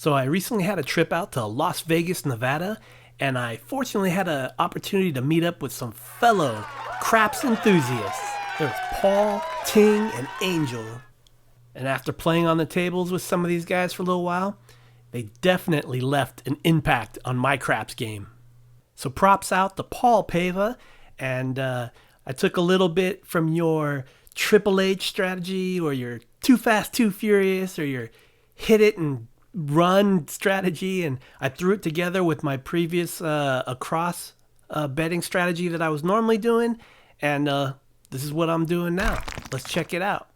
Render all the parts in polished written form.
So I recently had a trip out to Las Vegas, Nevada, and I fortunately had an opportunity to meet up with some fellow craps enthusiasts. There was Paul, Ting, and Angel. And after playing on the tables with some of these guys for a little while, they definitely left an impact on my craps game. So props out to Paul Paiva, and I took a little bit from your Triple H strategy, or your Too Fast, Too Furious, or your hit it and run strategy, and I threw it together with my previous across betting strategy that I was normally doing, and this is what I'm doing now. Let's check it out.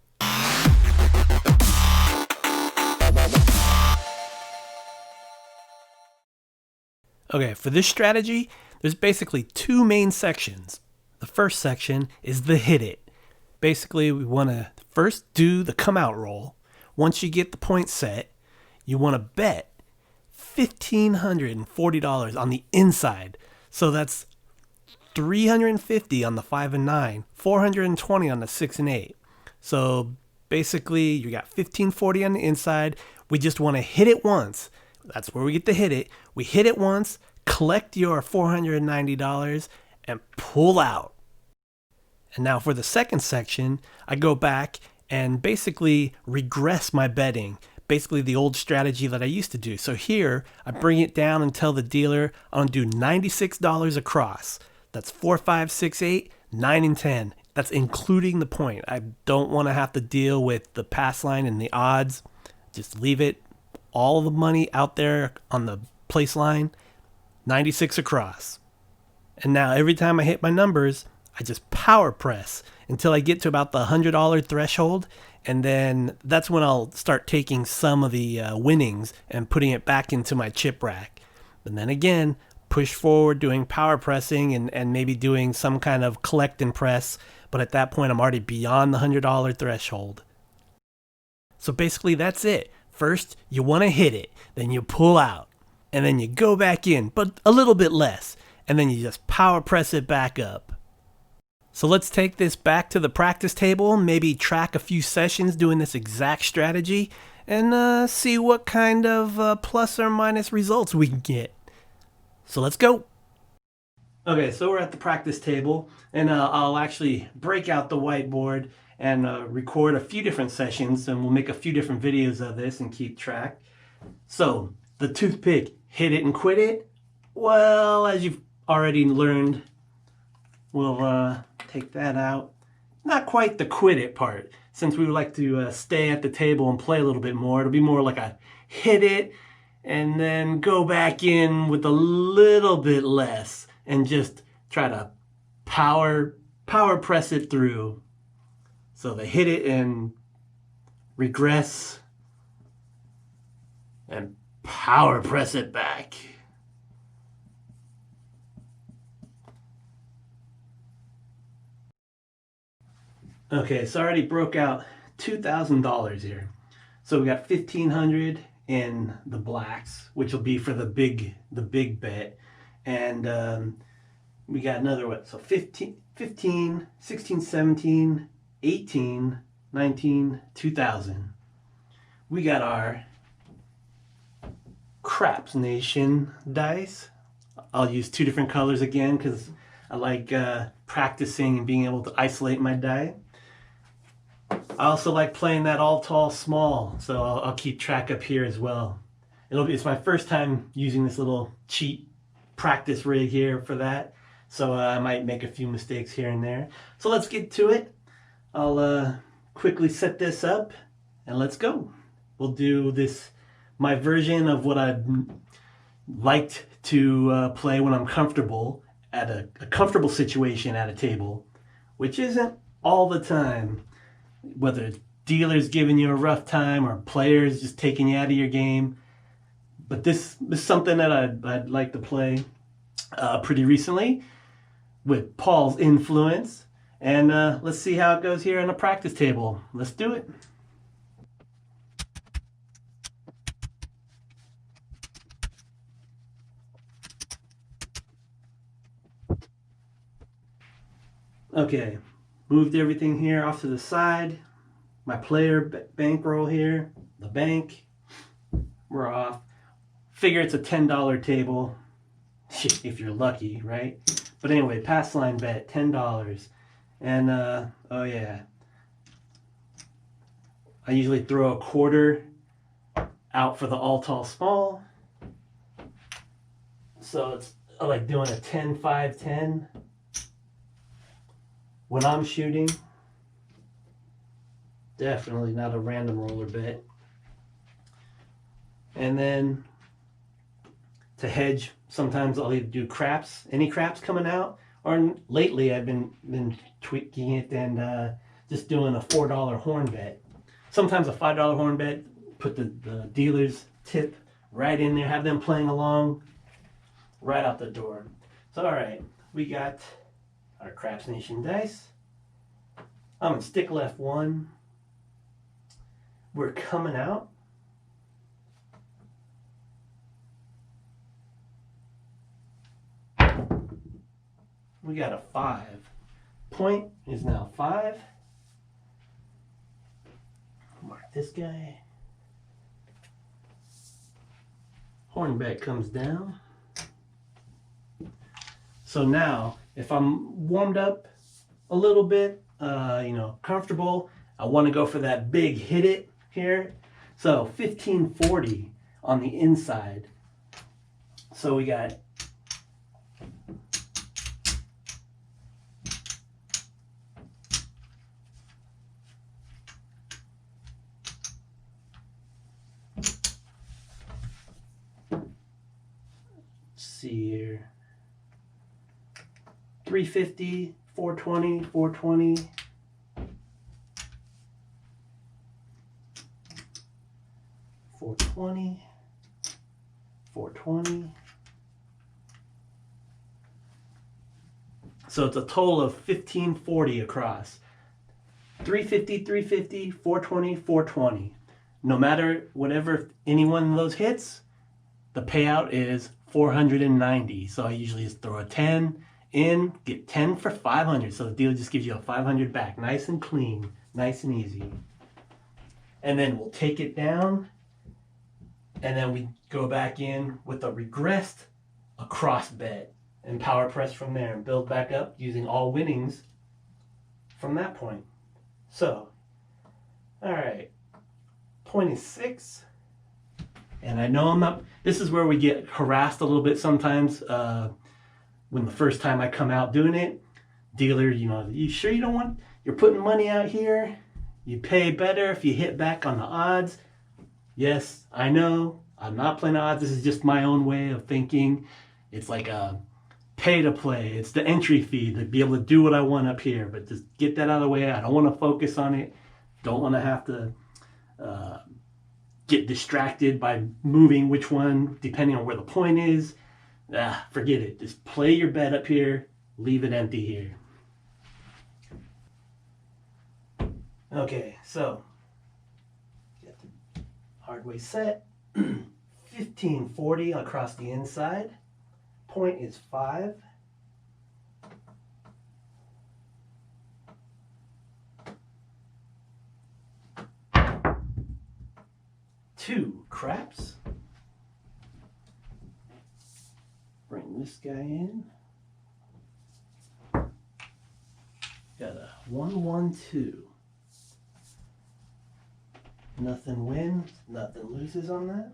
Okay, for this strategy, there's basically two main sections. The first section is the hit it. Basically, we want to first do the come out roll. Once you get the point set, you want to bet $1,540 on the inside. So that's $350 on the 5 and 9, $420 on the 6 and 8. So basically, you got $1,540 on the inside. We just want to hit it once. That's where we get to hit it. We hit it once, collect your $490, and pull out. And now for the second section, I go back and basically regress my betting. Basically the old strategy that I used to do. So here, I bring it down and tell the dealer I'm going to do $96 across. That's 4, 5, 6, 8, 9, and 10. That's including the point. I don't want to have to deal with the pass line and the odds. Just leave it, all the money out there on the place line, 96 across. And now every time I hit my numbers, I just power press until I get to about the $100 threshold. And then that's when I'll start taking some of the winnings and putting it back into my chip rack. And then again, push forward doing power pressing and maybe doing some kind of collect and press. But at that point, I'm already beyond the $100 threshold. So basically, that's it. First, you want to hit it. Then you pull out. And then you go back in, but a little bit less. And then you just power press it back up. So let's take this back to the practice table, maybe track a few sessions doing this exact strategy, and see what kind of plus or minus results we can get. So let's go. Okay, so we're at the practice table, and I'll actually break out the whiteboard and record a few different sessions, and we'll make a few different videos of this and keep track. So, the toothpick, hit it and quit it. Well, as you've already learned, we'll take that out. Not quite the quit it part, since we would like to stay at the table and play a little bit more. It'll be more like a hit it and then go back in with a little bit less and just try to power press it through. So the hit it and regress and power press it back. Okay, so I already broke out $2,000 here. So we got $1,500 in the blacks, which will be for the big bet. And we got another what? So 15, 16, 17, 18, 19, 2,000. We got our Craps Nation dice. I'll use two different colors again because I like practicing and being able to isolate my die. I also like playing that all tall small, so I'll keep track up here as well. It's my first time using this little cheap practice rig here for that, so I might make a few mistakes here and there. So let's get to it. I'll quickly set this up and let's go. We'll do this, my version of what I'd liked to play when I'm comfortable at a comfortable situation at a table, which isn't all the time. Whether dealers giving you a rough time or players just taking you out of your game. But this is something that I'd like to play pretty recently with Paul's influence. And let's see how it goes here on the practice table. Let's do it. Okay, moved everything here off to the side. My player bankroll here, the bank, we're off. figure it's a $10 table, if you're lucky, right? But anyway, pass line bet, $10. And, oh yeah, I usually throw a quarter out for the all tall small. So it's like doing a 10, 5, 10 when I'm shooting. Definitely not a random roller bet. And then to hedge, sometimes I'll either do craps, any craps coming out, or lately I've been tweaking it and just doing a $4 horn bet. Sometimes a $5 horn bet, put the dealer's tip right in there, have them playing along right out the door. So all right, we got our Craps Nation dice. I'm gonna stick left one. We're coming out. We got a 5. Point is now 5. Mark this guy. Horn bet comes down. So now, if I'm warmed up a little bit, comfortable, I want to go for that big hit it here. So 1540 on the inside. So we got see here, 350, 420, 420, 420, 420. So it's a total of 1540 across. 350, 350, 420, 420. No matter whatever any one of those hits, the payout is 490. So I usually just throw a 10 in, get 10 for 500. So the dealer just gives you a 500 back. Nice and clean, nice and easy. And then we'll take it down, and then we go back in with a regressed across bet and power press from there and build back up using all winnings from that point. So, all right, point is 6. And I know I'm not, this is where we get harassed a little bit sometimes when the first time I come out doing it. Dealer, you sure you don't want, you're putting money out here? You pay better if you hit back on the odds. Yes, I know, I'm not playing odds. This is just my own way of thinking. It's like a pay to play. It's the entry fee to be able to do what I want up here. But just get that out of the way. I don't want to focus on it. Don't want to have to get distracted by moving which one, depending on where the point is. Forget it. Just play your bet up here. Leave it empty here. Okay, so get the hard way set. 1540 across the inside. Point is 5. Two craps. Bring this guy in. Got a 1-1-2. Nothing wins, nothing loses on that.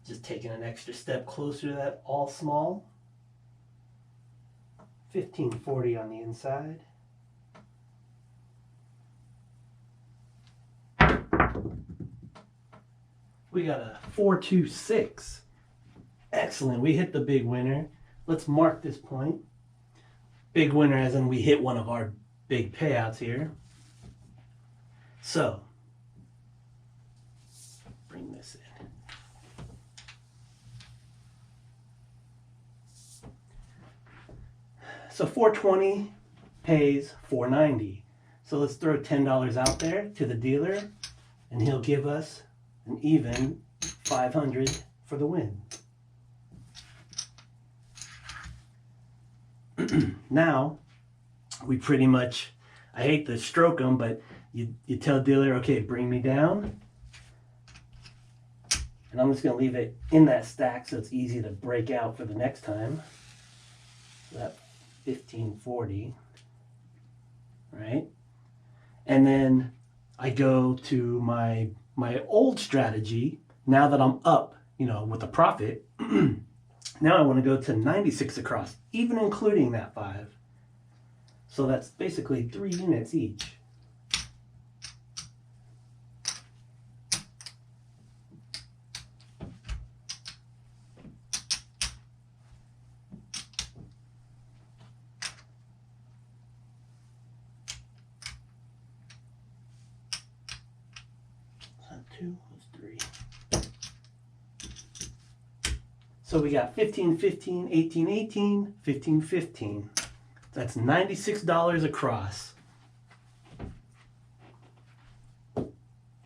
Just taking an extra step closer to that all small. 1540 on the inside. We got a 4-2-6. Excellent, we hit the big winner. Let's mark this point. Big winner as in we hit one of our big payouts here. So, bring this in. So 420 pays 490. So let's throw $10 out there to the dealer, and he'll give us an even 500 for the win. Now, we pretty much, I hate to stroke them, but you tell dealer, okay, bring me down. And I'm just going to leave it in that stack so it's easy to break out for the next time. So that 1540, right? And then I go to my old strategy. Now that I'm up, you know, with a profit, now I want to go to 96 across, even including that 5. So that's basically 3 units each. Two was 3. So we got 15, 15, 18, 18, 15, 15. That's $96 across. Let's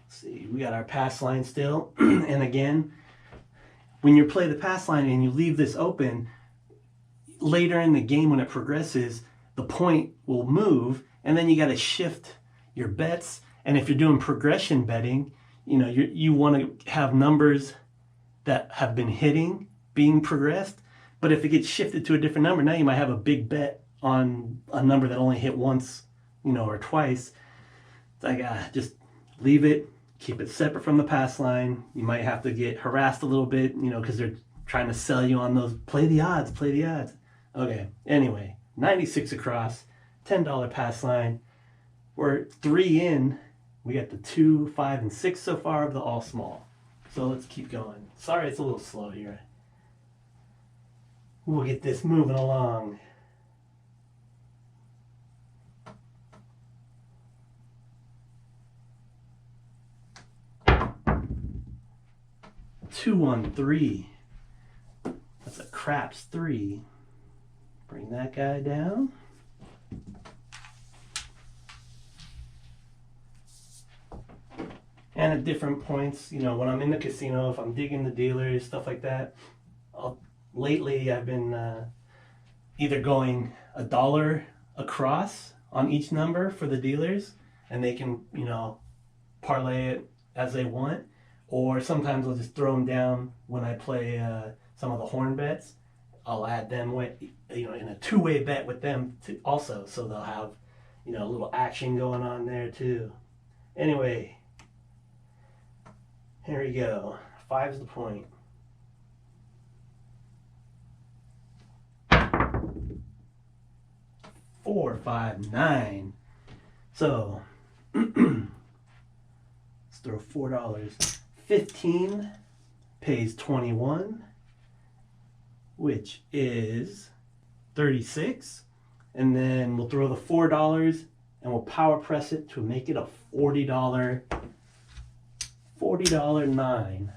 see, we got our pass line still. And again, when you play the pass line and you leave this open, later in the game when it progresses, the point will move, and then you got to shift your bets. And if you're doing progression betting, you know, you want to have numbers that have been hitting being progressed. But if it gets shifted to a different number, now you might have a big bet on a number that only hit once, you know, or twice. It's like, just leave it, keep it separate from the pass line. You might have to get harassed a little bit, you know, because they're trying to sell you on those, play the odds, play the odds. Okay, anyway, 96 across, $10 pass line. We're 3 in. We got the 2, 5, and 6 so far of the all small. So let's keep going. Sorry, it's a little slow here. We'll get this moving along. Two on 3. That's a craps 3. Bring that guy down. And at different points, you know, when I'm in the casino, if I'm digging the dealers, stuff like that, lately I've been either going $1 across on each number for the dealers, and they can, you know, parlay it as they want, or sometimes I'll just throw them down when I play some of the horn bets. I'll add them with, you know, in a 2-way bet with them also, so they'll have, you know, a little action going on there too. Anyway, here we go. 5's the point. Four, 5, 9. So let's throw $4. 15 pays 21, which is 36. And then we'll throw the $4 and we'll power press it to make it a $40 9.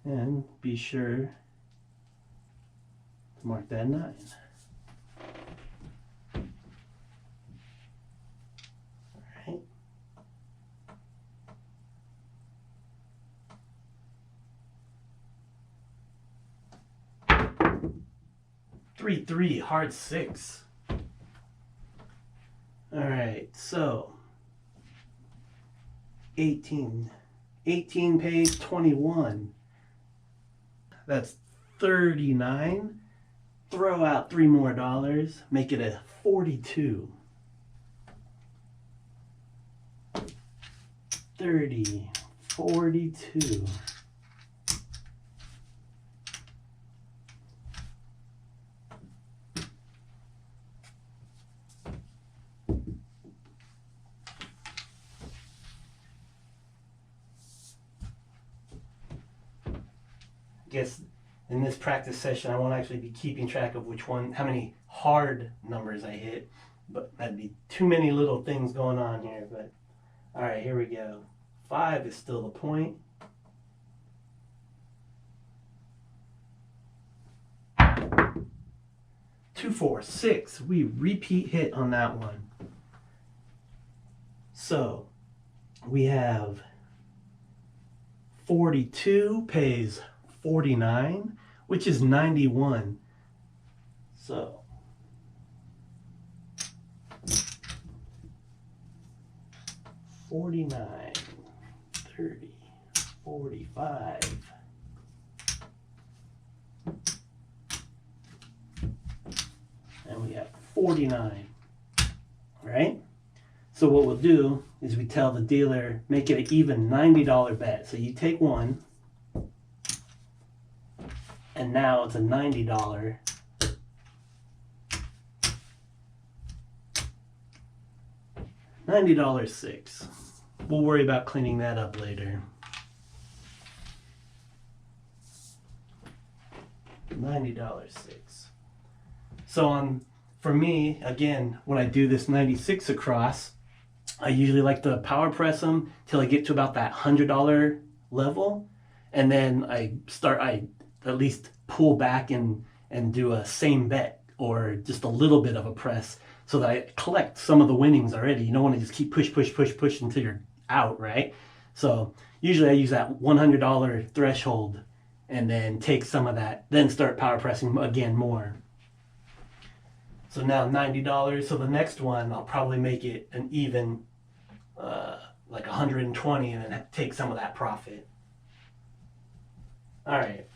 And be sure to mark that 9. All right. Three, 3, hard 6. All right, so 18. 18 pays 21. That's 39. Throw out 3 more dollars, make it a 42. 30, 42. Guess in this practice session I won't actually be keeping track of which one, how many hard numbers I hit, but that'd be too many little things going on here. But all right, here we go. 5 is still the point. Two, 4, 6. We repeat hit on that one. So we have 42 pays 49, which is 91. So 49, 30, 45. And we have 49, right? So what we'll do is we tell the dealer, make it an even $90 bet. So you take one, and now it's a $90. $90.06. We'll worry about cleaning that up later. $90.06. So for me, again, when I do this 96 across, I usually like to power press them till I get to about that $100 level, and then I at least pull back and do a same bet or just a little bit of a press so that I collect some of the winnings already. You don't want to just keep push until you're out, right? So usually I use that $100 threshold and then take some of that, then start power pressing again more. So now $90. So the next one, I'll probably make it an even, like 120, and then take some of that profit. All right.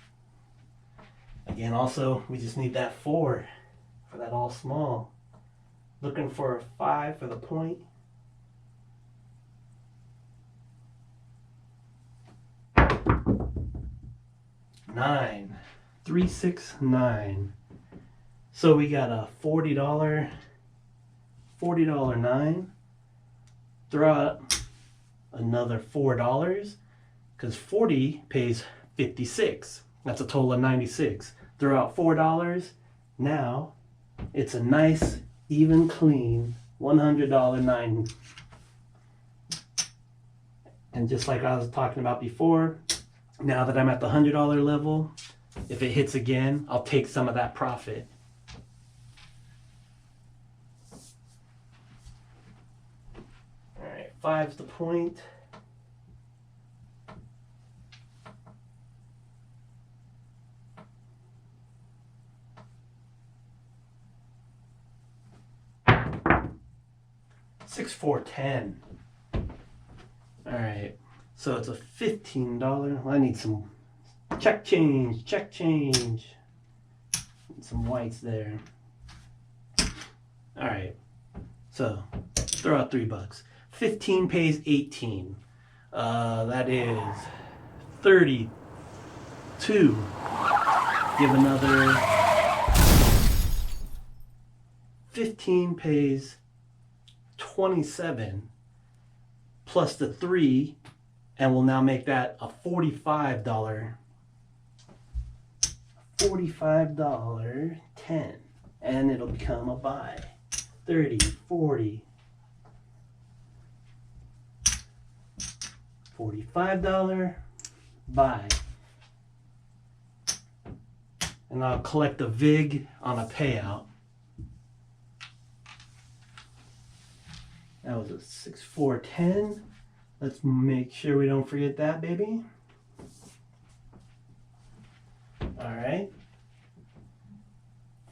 Again, also, we just need that 4 for that all small. Looking for a 5 for the point. $9. 3, 6, 9. So we got a $40 9. Throw out another $4 because 40 pays 56. That's a total of 96. Throw out $4. Now it's a nice, even, clean $100 9. And just like I was talking about before, now that I'm at the $100 level, if it hits again, I'll take some of that profit. All right, 5's the point. $6, 4, 10. All right, so it's a $15. Well, I need some check change. Need some whites there. All right, so throw out $3. 15 pays 18. That is 32. Give another 15 pays 27 plus the 3, and we'll now make that a $45. $45.10, and it'll become a buy. 30, 40, $45 buy. And I'll collect a VIG on a payout. That was a 6, 4, 10. Let's make sure we don't forget that, baby. All right.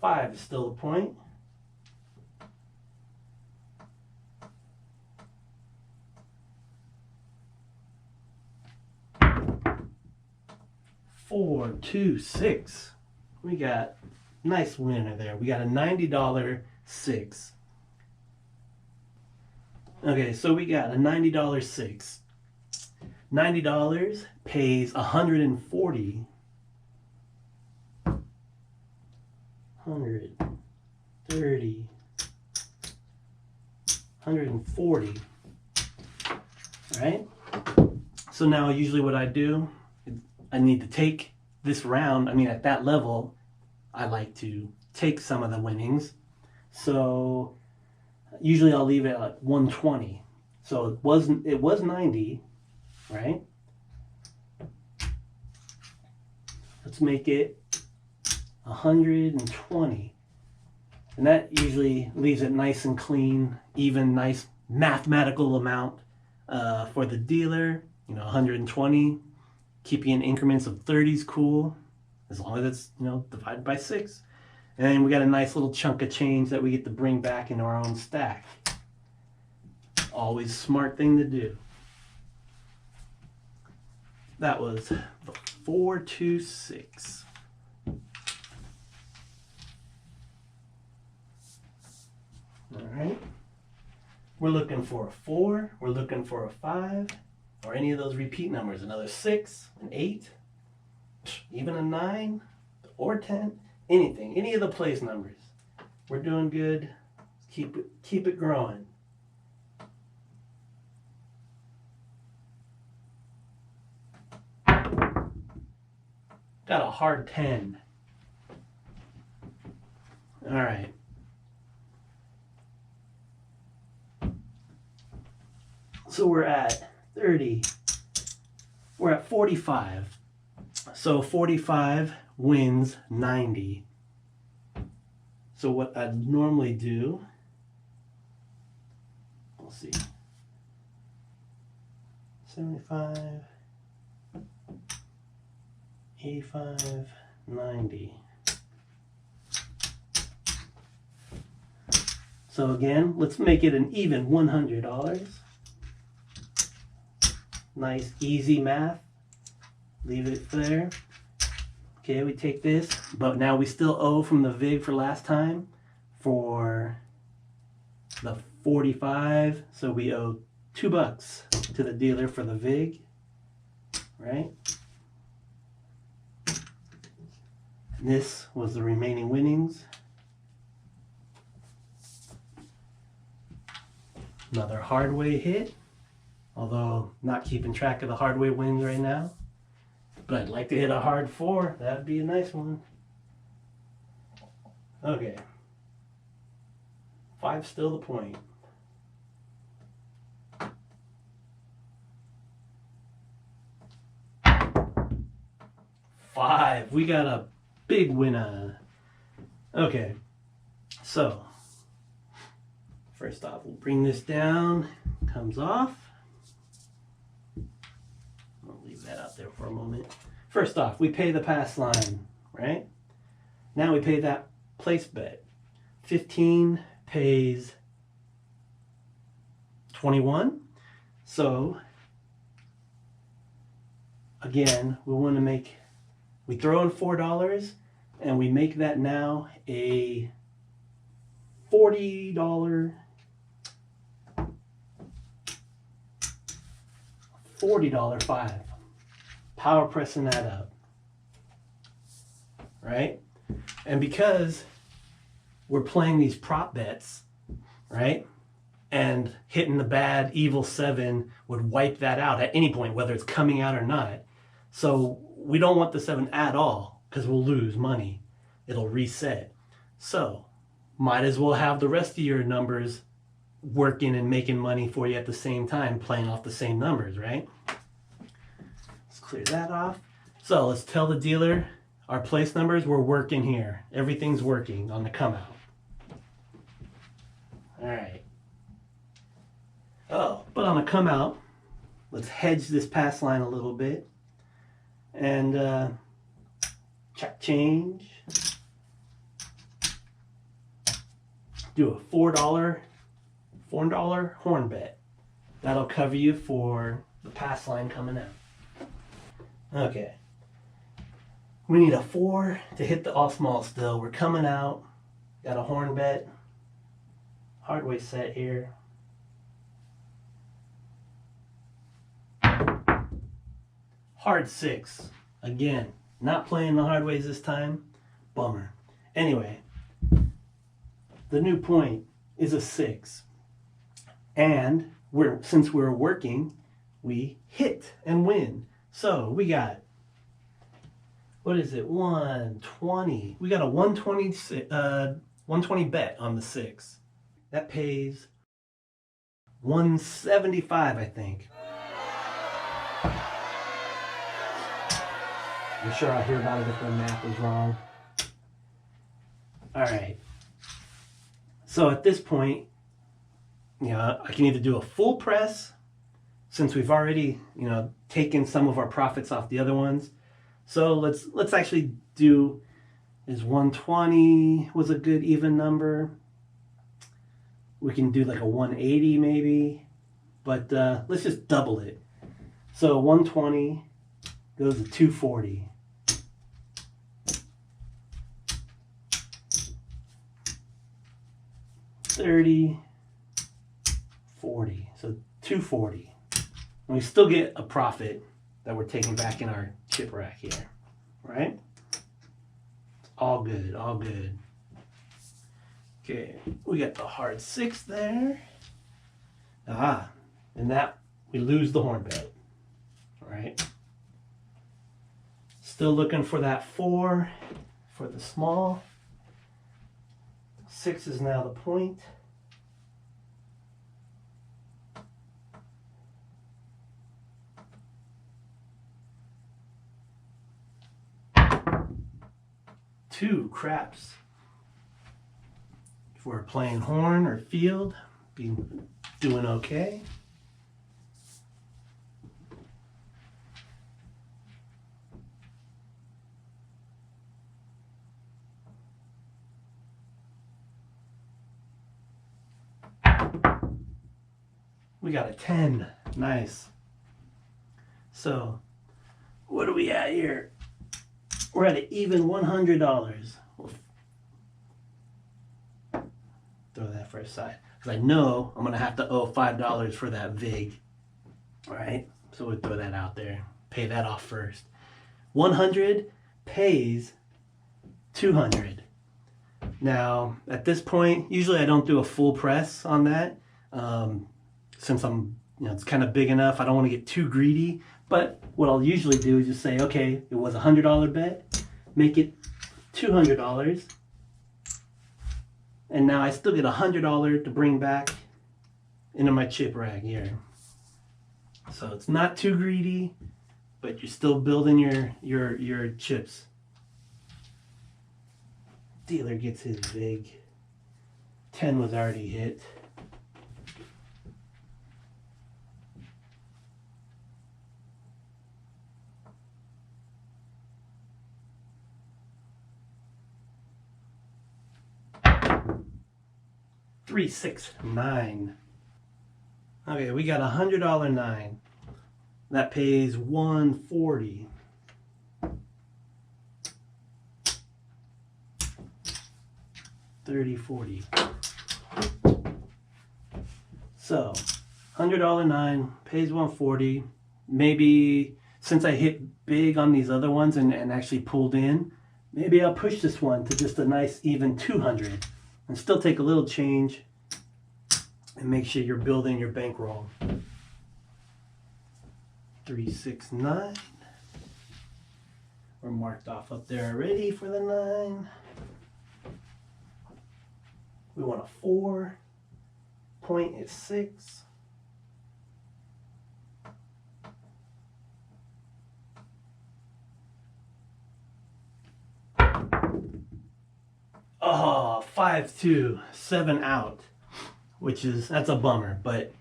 5 is still a point. Four, 2, 6. We got nice winner there. We got a $90 6. Okay, so we got a $90 6. $90 pays 140. 130. 140. Right? So now usually what I do, I need to take this round. I mean, at that level, I like to take some of the winnings. So usually I'll leave it at like 120. So it was 90, right? Let's make it 120. And that usually leaves it nice and clean, even, nice mathematical amount for the dealer. 120. Keeping in increments of 30s cool, as long as it's divided by 6. And then we got a nice little chunk of change that we get to bring back into our own stack. Always smart thing to do. That was the 426. All right. We're looking for a 4, we're looking for a 5, or any of those repeat numbers. Another 6, an 8, even a 9, or 10, anything, any of the place numbers. We're doing good. Keep it growing. Got a hard 10. All right. So we're at 30. We're at 45. So 45 wins 90. So what I'd normally do, we'll see, 75, 85, 90. So again, let's make it an even $100. Nice, easy math. Leave it there. Okay, we take this, but now we still owe from the VIG for last time for the 45. So we owe $2 to the dealer for the VIG, right? And this was the remaining winnings. Another hardway hit, although not keeping track of the hardway wins right now. But I'd like to hit a hard 4. That'd be a nice one. Okay. 5 still the point. 5. We got a big winner. Okay. So, first off, we'll bring this down. Comes off. That out there for a moment. First off, we pay the pass line, right? Now we pay that place bet. 15 pays 21. So again, we throw in $4 and we make that now a $40 5. Power pressing that up, right? And because we're playing these prop bets, right? And hitting the bad evil 7 would wipe that out at any point, whether it's coming out or not. So we don't want the 7 at all because we'll lose money. It'll reset. So might as well have the rest of your numbers working and making money for you at the same time, playing off the same numbers, right? Clear that off. So let's tell the dealer our place numbers, we're working here. Everything's working on the come out. All right. Oh, but on the come out, let's hedge this pass line a little bit and check change. Do a $4 horn bet. That'll cover you for the pass line coming out. Okay, we need a 4 to hit the all small still. We're coming out, got a horn bet, hardway set here. Hard 6, again, not playing the hardways this time, bummer. Anyway, the new point is a 6, and since we're working, we hit and win. So we got, what is it, 120. We got a 120 bet on the 6. That pays 175, I think. I'm sure I'll hear about it if the math is wrong. All right. So at this point, I can either do a full press, since we've already, taken some of our profits off the other ones. So let's actually do, is 120 was a good even number. We can do like a 180 maybe. but let's just double it. So 120 goes to 240. $30, $40, so $240. And we still get a profit that we're taking back in our chip rack here, right? All good, all good. Okay, we got the hard 6 there. And that, we lose the horn bet, right? Still looking for that 4 for the small. 6 is now the point. Two craps. If we're playing horn or field, be doing okay. We got a 10. Nice. So, what are we at here? We're at an even $100. We'll throw that for a side. Because I know I'm going to have to owe $5 for that VIG. Alright? So we'll throw that out there. Pay that off first. 100 pays 200. Now, at this point, usually I don't do a full press on that. Since it's kind of big enough, I don't want to get too greedy. But what I'll usually do is just say, okay, it was a $100 bet, make it $200, and now I still get $100 to bring back into my chip rag here. So it's not too greedy, but you're still building your chips. Dealer gets his VIG. 10 was already hit. $369. Okay, we got a $100 9. That pays $140. $30, $40. So, $100 9 pays $140. Maybe since I hit big on these other ones and actually pulled in, maybe I'll push this one to just a nice even 200 and still take a little change and make sure you're building your bankroll. 369. We're marked off up there already for the 9. We want a 4. Point is 6. Oh, 5-2, 7 out, that's a bummer, but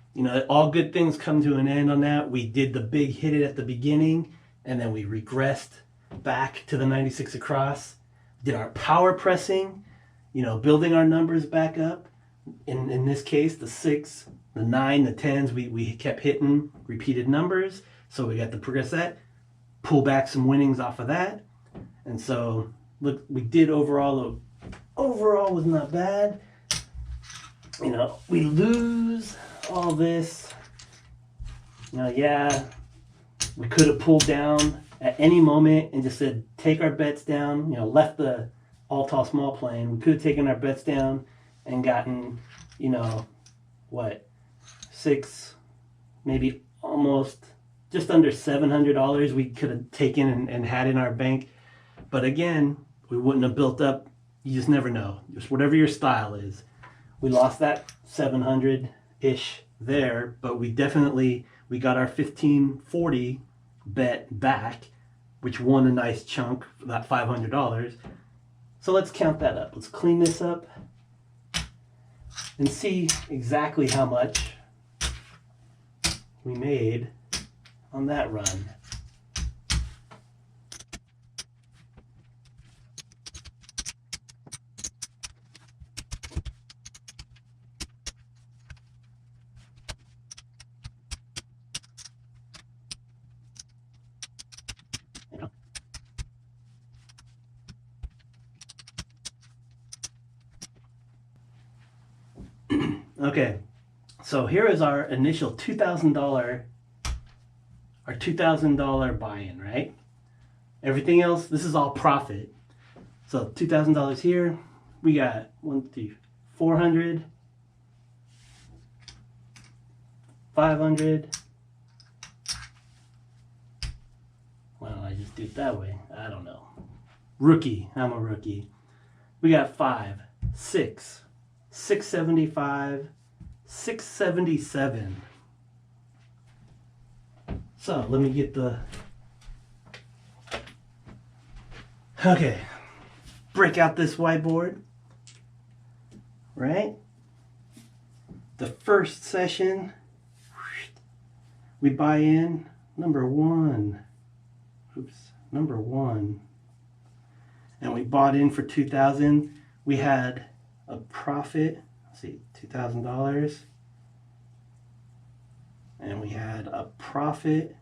all good things come to an end on that. We did the big hit it at the beginning, and then we regressed back to the 96 across, did our power pressing, building our numbers back up. In this case, the 6, the 9, the 10s, we kept hitting repeated numbers, so we got to progress that, pull back some winnings off of that, and so look, we did overall was not bad. We lose all this. Yeah, we could have pulled down at any moment and just said, take our bets down, left the all tall small playing. We could have taken our bets down and gotten, what, 6, maybe almost just under $700 we could have taken and had in our bank. But again, we wouldn't have built up. You just never know. Just whatever your style is. We lost that 700-ish there, but we got our 1540 bet back, which won a nice chunk for that $500. So let's count that up. Let's clean this up and see exactly how much we made on that run. Okay, so here is our initial $2,000 buy-in, right? Everything else, this is all profit. So $2,000 here, we got 400, 500. Why don't I just do it that way? I don't know. Rookie, I'm a rookie. We got 5, 6, 675, 677. So let me get the, okay, break out this whiteboard, right? The first session, we buy in number 1, and we bought in for 2,000. We had a profit, let's see, $2,000, and we had a profit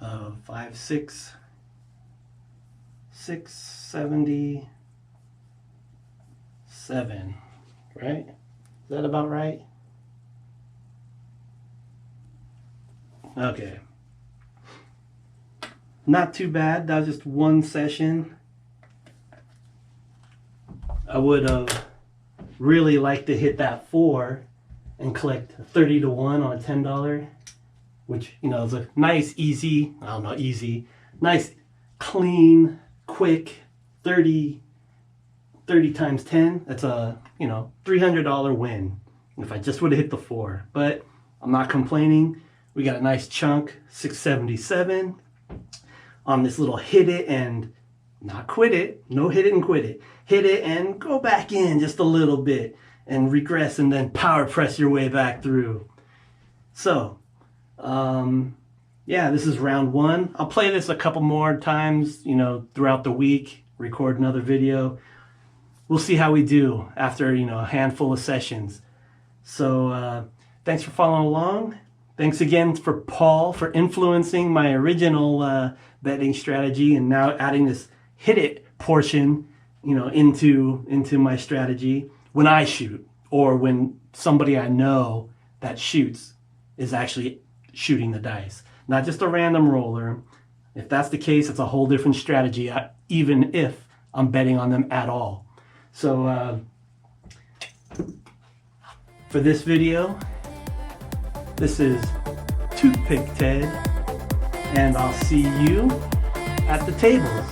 of 677, right? Is that about right? Okay. Not too bad. That was just one session. I would have really liked to hit that 4 and collect 30 to 1 on a $10, which, you know, is a nice, easy, I don't know, easy, nice, clean, quick 30 times 10. That's a, you know, $300 win if I just would have hit the 4. But I'm not complaining. We got a nice chunk, 677 on this little hit it and not quit it. No hit it and quit it. Hit it and go back in just a little bit and regress and then power press your way back through. So, yeah, this is round 1. I'll play this a couple more times, you know, throughout the week, record another video. We'll see how we do after, you know, a handful of sessions. So, thanks for following along. Thanks again for Paul for influencing my original betting strategy and now adding this hit it portion, you know, into my strategy when I shoot or when somebody I know that shoots is actually shooting the dice, not just a random roller. If that's the case, it's a whole different strategy, even if I'm betting on them at all. So for this video, this is Toothpick Ted, and I'll see you at the tables.